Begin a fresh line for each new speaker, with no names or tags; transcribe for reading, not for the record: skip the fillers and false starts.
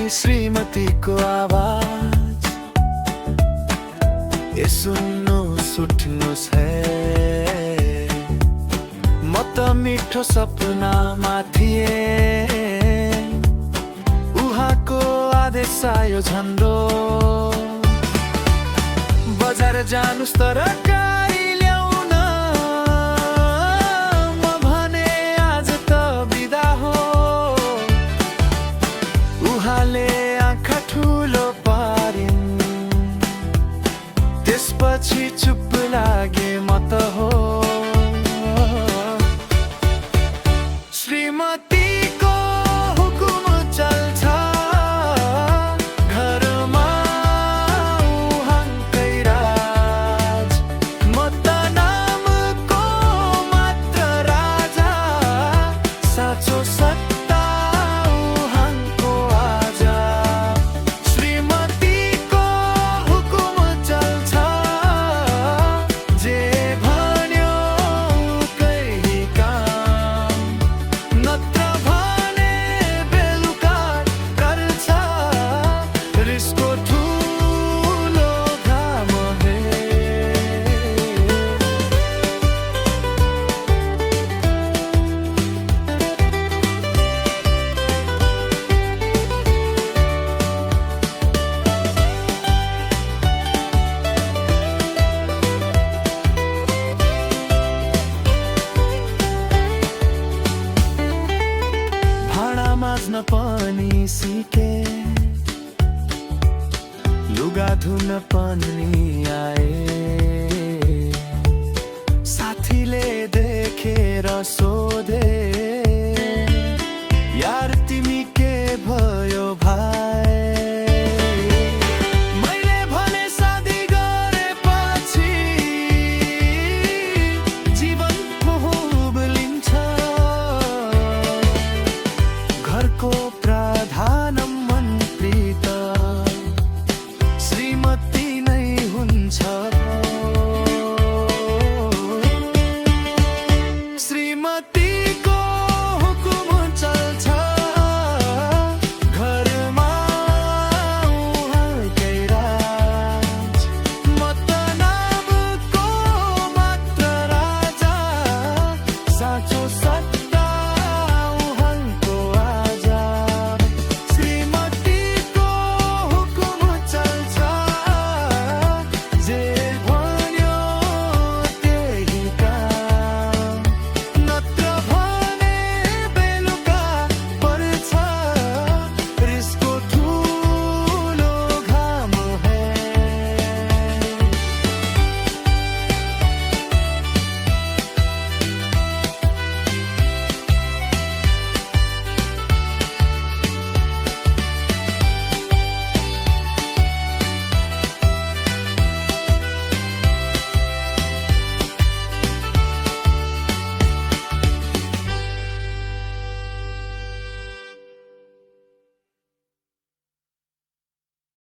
श्रीमतीको आवाज ए सुन्नुहोस् उठ्नुहोस् है म त मिठो सपनामा थिएँ उहाँको आदेश आयो झन्डो बजार जानुस् तर गाई ल्याउन म भने आज त बिदा हो उहाँले आँखा ठुलो पारिन् त्यसपछि चुप लागे म त हो श्रीमतीको हुकुम चल्छ घरमा उहाँकै राज म त नामको मात्र राजा साँचो सत्ता उहाँको आजा श्रीमतीको हुकुम चल्छ जे भन्यो उकै काम नत्र भने बेलुका गर्छ रिसको ठुलो घाम हे भाँडा माझ्न पनि सिके लुगा धुन पनि आए साथीले देखेर सो